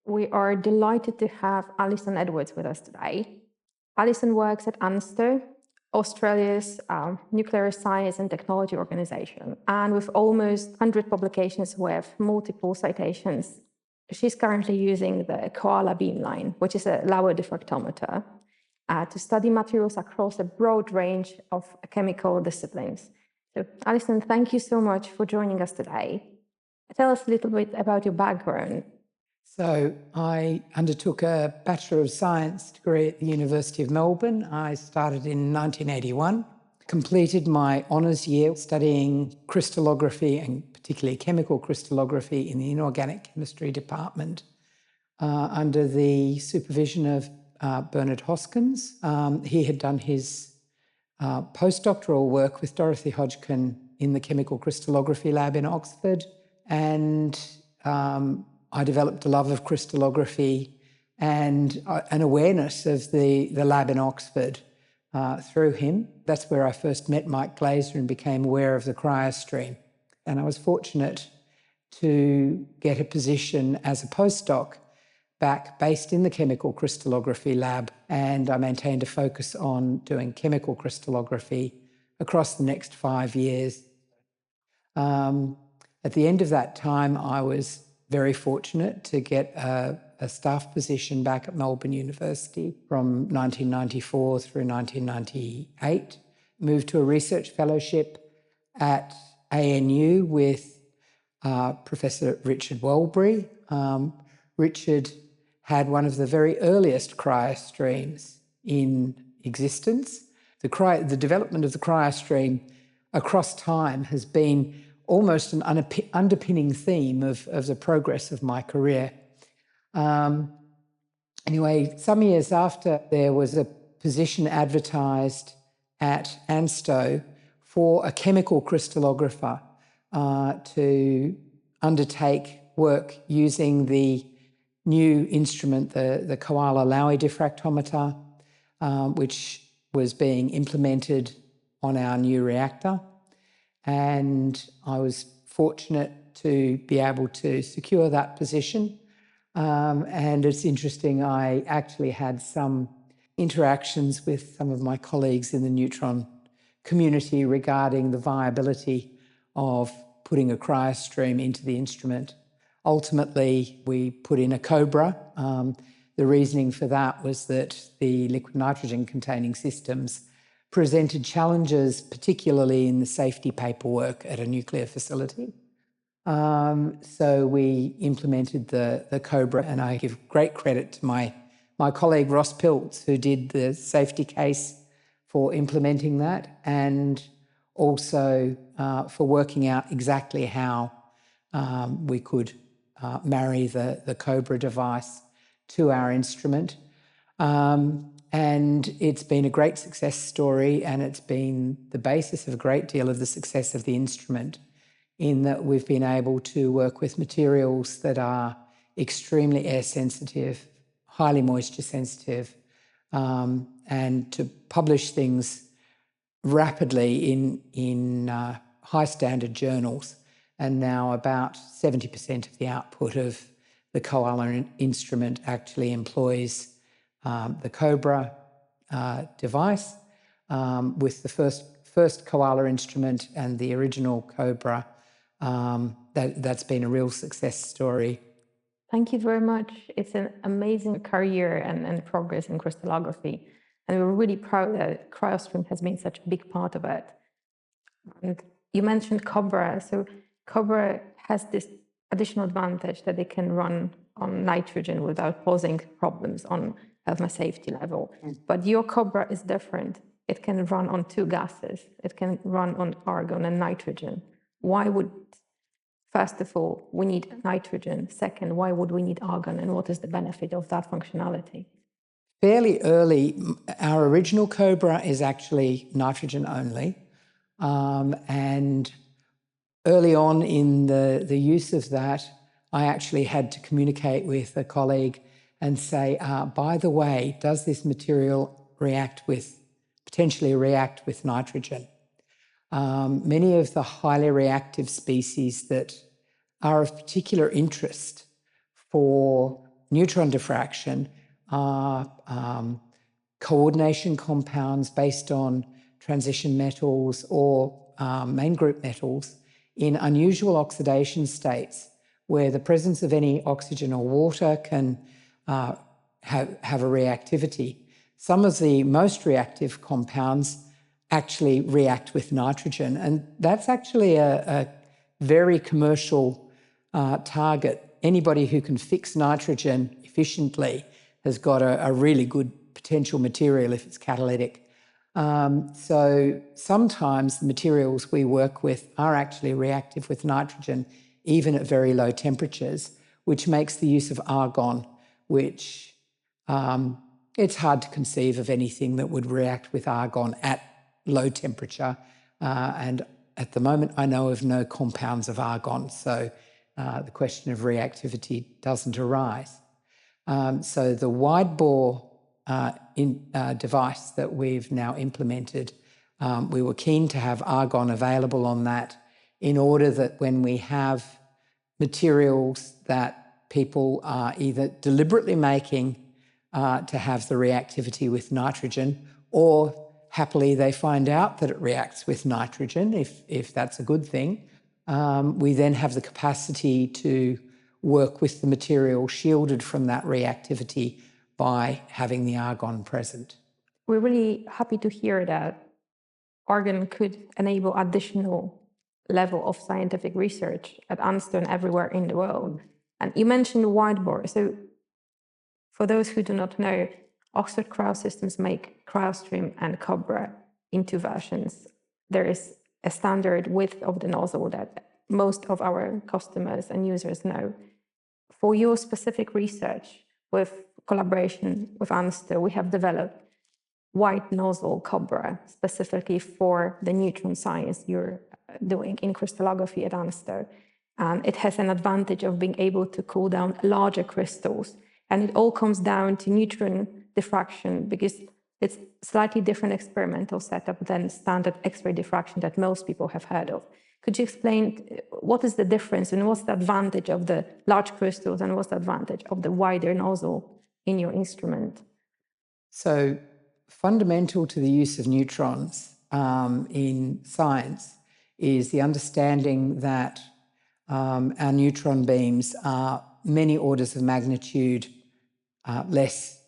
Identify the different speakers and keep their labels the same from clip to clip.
Speaker 1: We are delighted to have Alison Edwards with us today. Alison works at ANSTO, Australia's nuclear science and technology organization, and with almost 100 publications with multiple citations. She's currently using the KOALA beamline, which is a lower diffractometer, to study materials across a broad range of chemical disciplines. So, Alison, thank you so much for joining us today. Tell us a little bit about your background.
Speaker 2: So I undertook a Bachelor of Science degree at the University of Melbourne. I started in 1981, completed my honours year studying crystallography and particularly chemical crystallography in the inorganic chemistry department under the supervision of Bernard Hoskins. He had done his postdoctoral work with Dorothy Hodgkin in the chemical crystallography lab in Oxford, and I developed a love of crystallography and an awareness of the lab in Oxford through him. That's where I first met Mike Glaser and became aware of the cryostream. And I was fortunate to get a position as a postdoc back based in the chemical crystallography lab, and I maintained a focus on doing chemical crystallography across the next 5 years. At the end of that time, I was very fortunate to get a staff position back at Melbourne University from 1994 through 1998. Moved to a research fellowship at ANU with Professor Richard Welbury. Richard had one of the very earliest cryostreams in existence. The development of the cryostream across time has been almost an underpinning theme of the progress of my career. Anyway, some years after, there was a position advertised at ANSTO for a chemical crystallographer to undertake work using the new instrument, the KOALA Lowy Diffractometer, which was being implemented on our new reactor. And I was fortunate to be able to secure that position. And it's interesting, I actually had some interactions with some of my colleagues in the neutron community regarding the viability of putting a cryostream into the instrument. Ultimately, we put in a Cobra. The reasoning for that was that the liquid nitrogen containing systems presented challenges, particularly in the safety paperwork at a nuclear facility. So we implemented the Cobra, and I give great credit to my colleague Ross Piltz, who did the safety case for implementing that, and also for working out exactly how we could marry the Cobra device to our instrument. And it's been a great success story, and it's been the basis of a great deal of the success of the instrument, in that we've been able to work with materials that are extremely air sensitive, highly moisture sensitive, and to publish things rapidly in high standard journals. And now about 70% of the output of the KOALA instrument actually employs the Cobra device, with the first KOALA instrument and the original Cobra. That's been a real success story.
Speaker 1: Thank you very much. It's an amazing career and progress in crystallography. And we're really proud that cryostream has been such a big part of it. And you mentioned Cobra. So Cobra has this additional advantage that it can run on nitrogen without posing problems on health and safety level. But your Cobra is different. It can run on two gases. It can run on argon and nitrogen. Why would, first of all, we need nitrogen? Second, why would we need argon? And what is the benefit of that functionality?
Speaker 2: Fairly early, our original Cobra is actually nitrogen only. And early on in the use of that, I actually had to communicate with a colleague and say, by the way, does this material potentially react with nitrogen? Many of the highly reactive species that are of particular interest for neutron diffraction are coordination compounds based on transition metals or main group metals in unusual oxidation states where the presence of any oxygen or water can have a reactivity. Some of the most reactive compounds actually react with nitrogen, and that's actually a very commercial target. Anybody who can fix nitrogen efficiently has got a really good potential material if it's catalytic. So sometimes the materials we work with are actually reactive with nitrogen, even at very low temperatures, which makes the use of argon, which it's hard to conceive of anything that would react with argon at low temperature. And at the moment, I know of no compounds of argon, so the question of reactivity doesn't arise. So the wide bore device that we've now implemented, we were keen to have argon available on that in order that when we have materials that people are either deliberately making to have the reactivity with nitrogen, or happily they find out that it reacts with nitrogen, if that's a good thing, we then have the capacity to work with the material shielded from that reactivity by having the argon present.
Speaker 1: We're really happy to hear that argon could enable additional level of scientific research at ANSTO and everywhere in the world. And you mentioned wide bore. So for those who do not know, Oxford Cryosystems make CryoStream and Cobra in two versions. There is a standard width of the nozzle that most of our customers and users know. For your specific research, with collaboration with ANSTO, we have developed Wide Nozzle Cobra specifically for the neutron science you're doing in crystallography at ANSTO. And it has an advantage of being able to cool down larger crystals. And it all comes down to neutron diffraction because it's slightly different experimental setup than standard X-ray diffraction that most people have heard of. Could you explain what is the difference and what's the advantage of the large crystals and what's the advantage of the wider nozzle in your instrument?
Speaker 2: So fundamental to the use of neutrons in science is the understanding that our neutron beams are many orders of magnitude less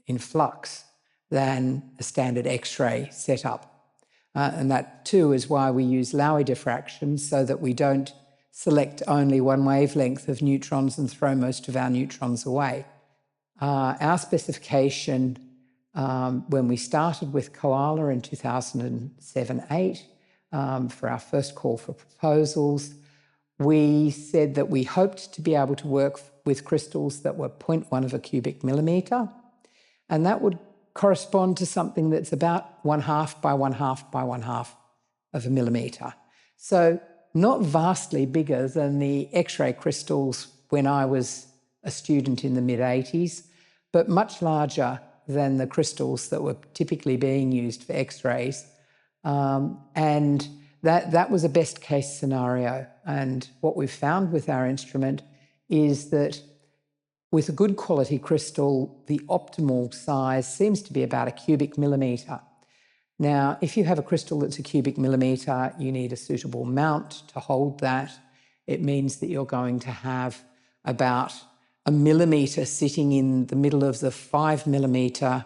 Speaker 2: in flux than a standard X-ray setup. And that too is why we use Lowy diffraction, so that we don't select only one wavelength of neutrons and throw most of our neutrons away. Our specification, when we started with KOALA in 2007-8, for our first call for proposals, we said that we hoped to be able to work with crystals that were 0.1 of a cubic millimetre, and that would correspond to something that's about 1/2 by 1/2 by 1/2 of a millimetre. So not vastly bigger than the X-ray crystals when I was a student in the mid-80s, but much larger than the crystals that were typically being used for X-rays. And that was a best case scenario. And what we've found with our instrument is that with a good quality crystal, the optimal size seems to be about a cubic millimetre. Now, if you have a crystal that's a cubic millimetre, you need a suitable mount to hold that. It means that you're going to have about a millimetre sitting in the middle of the 5 millimetre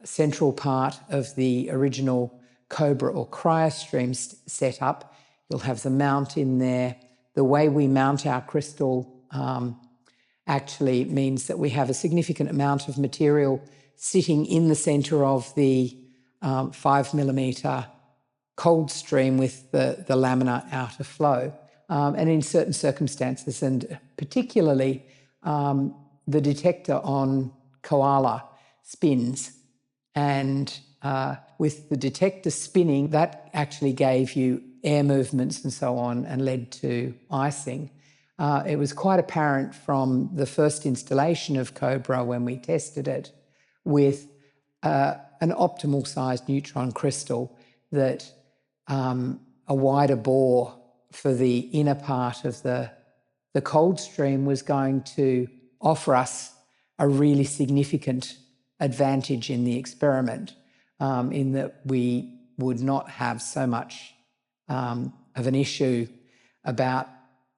Speaker 2: central part of the original Cobra or CryoStream setup. You'll have the mount in there. The way we mount our crystal actually means that we have a significant amount of material sitting in the centre of the 5 millimetre cold stream with the laminar outer flow. And in certain circumstances, and particularly the detector on KOALA spins, and with the detector spinning, that actually gave you air movements and so on and led to icing. It was quite apparent from the first installation of Cobra when we tested it with an optimal sized neutron crystal that a wider bore for the inner part of the cold stream was going to offer us a really significant advantage in the experiment, in that we would not have so much of an issue about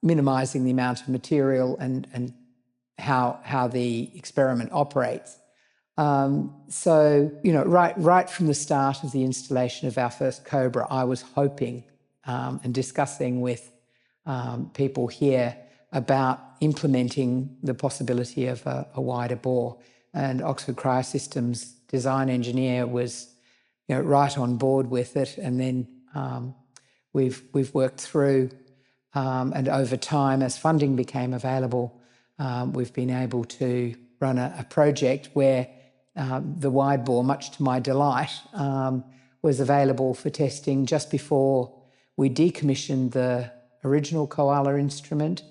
Speaker 2: minimising the amount of material and how the experiment operates. So, you know, right from the start of the installation of our first Cobra, I was hoping and discussing with people here about implementing the possibility of a wider bore. And Oxford Cryosystems design engineer was, you know, right on board with it. And then we've worked through, and over time, as funding became available, we've been able to run a project where the wide bore, much to my delight, was available for testing just before we decommissioned the original KOALA instrument,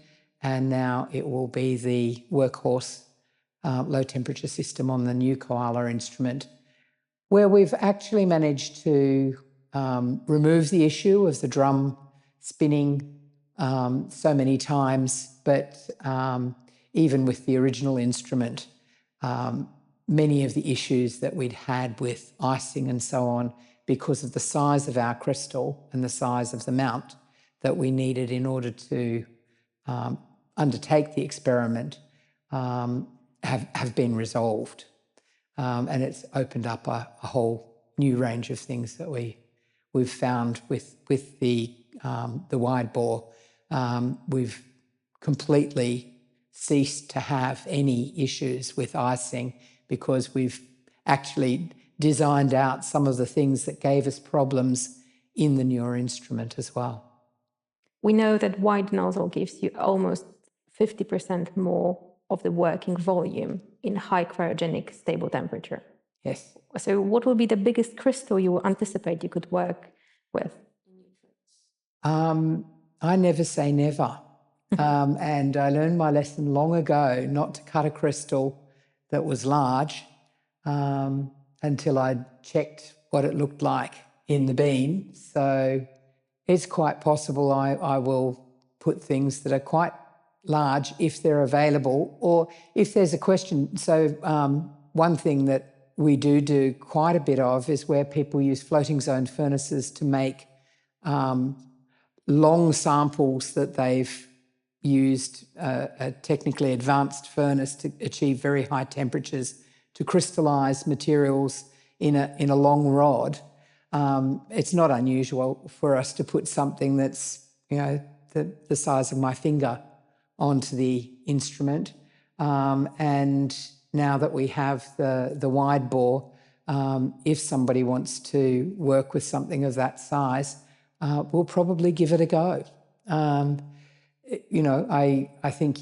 Speaker 2: and now it will be the workhorse low temperature system on the new KOALA instrument, where we've actually managed to remove the issue of the drum spinning so many times, but even with the original instrument, many of the issues that we'd had with icing and so on, because of the size of our crystal and the size of the mount that we needed in order to undertake the experiment, have been resolved. And it's opened up a whole new range of things that we've found with the wide bore. We've completely ceased to have any issues with icing because we've actually designed out some of the things that gave us problems in the newer instrument as well.
Speaker 1: We know that wide nozzle gives you almost 50% more of the working volume in high cryogenic stable temperature.
Speaker 2: Yes.
Speaker 1: So what will be the biggest crystal you anticipate you could work with?
Speaker 2: I never say never. And I learned my lesson long ago not to cut a crystal that was large until I checked what it looked like in the beam. So it's quite possible I will put things that are quite large if they're available, or if there's a question. So one thing that we do quite a bit of is where people use floating zone furnaces to make long samples that they've used a technically advanced furnace to achieve very high temperatures to crystallize materials in a long rod. It's not unusual for us to put something that's, you know, the size of my finger onto the instrument. And now that we have the wide bore, if somebody wants to work with something of that size, we'll probably give it a go. You know, I think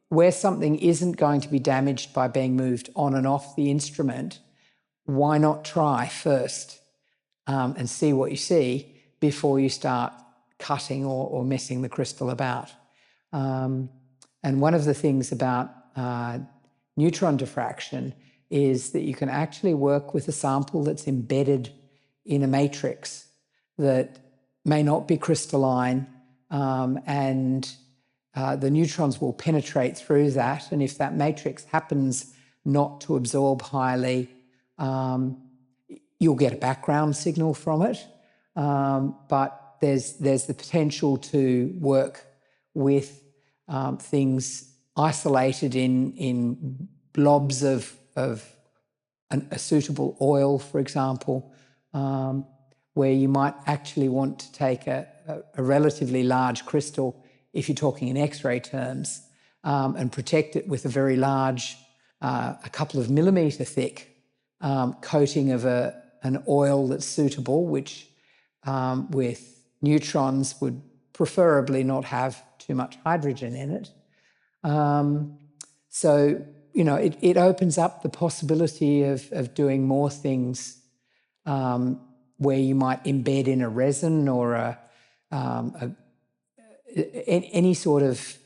Speaker 2: where something isn't going to be damaged by being moved on and off the instrument, why not try first and see what you see before you start cutting or messing the crystal about. And one of the things about neutron diffraction is that you can actually work with a sample that's embedded in a matrix that may not be crystalline, and the neutrons will penetrate through that. And if that matrix happens not to absorb highly, you'll get a background signal from it. But there's the potential to work with things isolated in blobs of a suitable oil, for example, where you might actually want to take a relatively large crystal, if you're talking in X-ray terms, and protect it with a very large, a couple of millimetre thick coating of an oil that's suitable, which with neutrons would preferably not have too much hydrogen in it. So, you know, it opens up the possibility of doing more things where you might embed in a resin or any sort of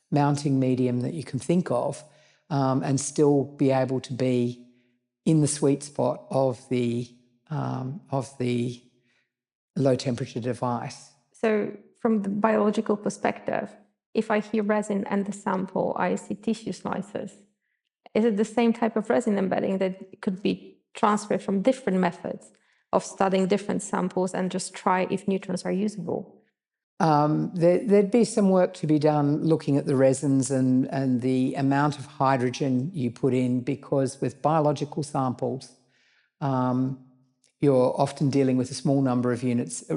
Speaker 2: mounting medium that you can think of, and still be able to be in the sweet spot of the low temperature device.
Speaker 1: So from the biological perspective, if I hear resin and the sample, I see tissue slices. Is it the same type of resin embedding that could be transferred from different methods of studying different samples and just try if neutrons are usable?
Speaker 2: There'd be some work to be done looking at the resins and the amount of hydrogen you put in, because with biological samples, you're often dealing with a small number of units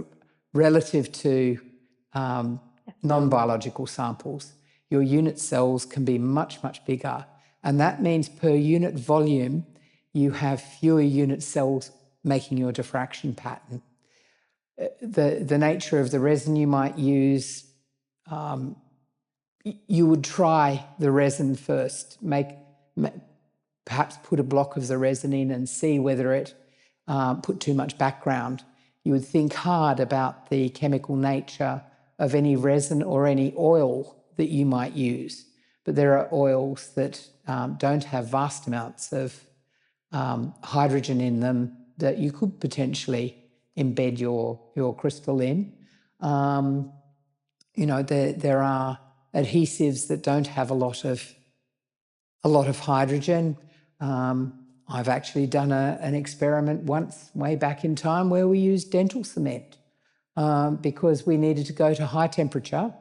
Speaker 2: relative to non-biological samples. Your unit cells can be much, much bigger. And that means per unit volume, you have fewer unit cells making your diffraction pattern. The nature of the resin you might use, you would try the resin first, perhaps put a block of the resin in and see whether it put too much background. You would think hard about the chemical nature of any resin or any oil that you might use. But there are oils that don't have vast amounts of hydrogen in them that you could potentially embed your crystal in. You know, there are adhesives that don't have a lot of hydrogen. I've actually done an experiment once way back in time where we used dental cement because we needed to go to high temperature,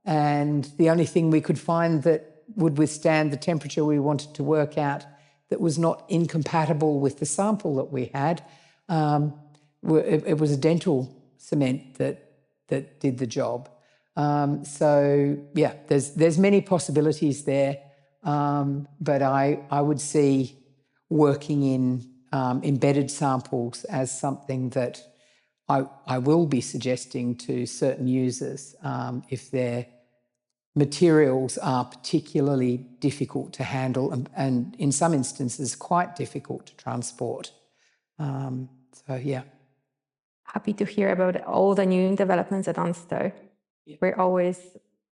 Speaker 2: and the only thing we could find that would withstand the temperature we wanted to work out that was not incompatible with the sample that we had, it was a dental cement that did the job. So yeah, there's many possibilities there, but I would see working in embedded samples as something that I will be suggesting to certain users if their materials are particularly difficult to handle and in some instances quite difficult to transport. So yeah.
Speaker 1: Happy to hear about all the new developments at ANSTO. Yeah. We're always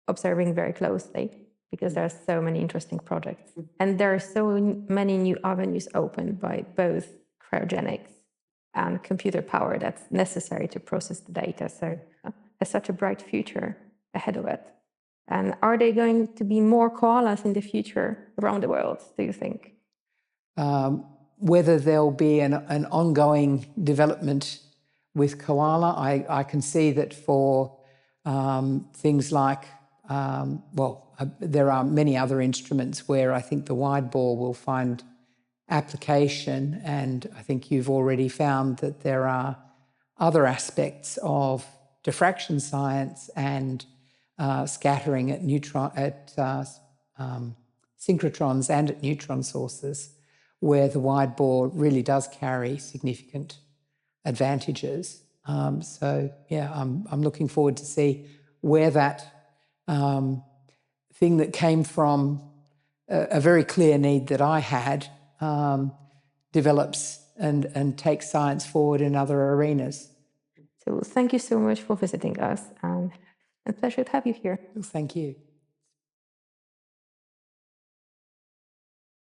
Speaker 1: observing very closely because there are so many interesting projects. And there are so many new avenues opened by both cryogenics and computer power that's necessary to process the data. So there's such a bright future ahead of it. And are there going to be more koalas in the future around the world, do you think?
Speaker 2: Whether there'll be an ongoing development with KOALA, I can see that for things like, there are many other instruments where I think the wide bore will find application, and I think you've already found that there are other aspects of diffraction science and scattering at synchrotrons and at neutron sources, where the wide bore really does carry significant advantages. So yeah, I'm looking forward to see where that thing that came from a very clear need that I had develops and takes science forward in other arenas.
Speaker 1: So thank you so much for visiting us, and a pleasure to have you here.
Speaker 2: Thank you.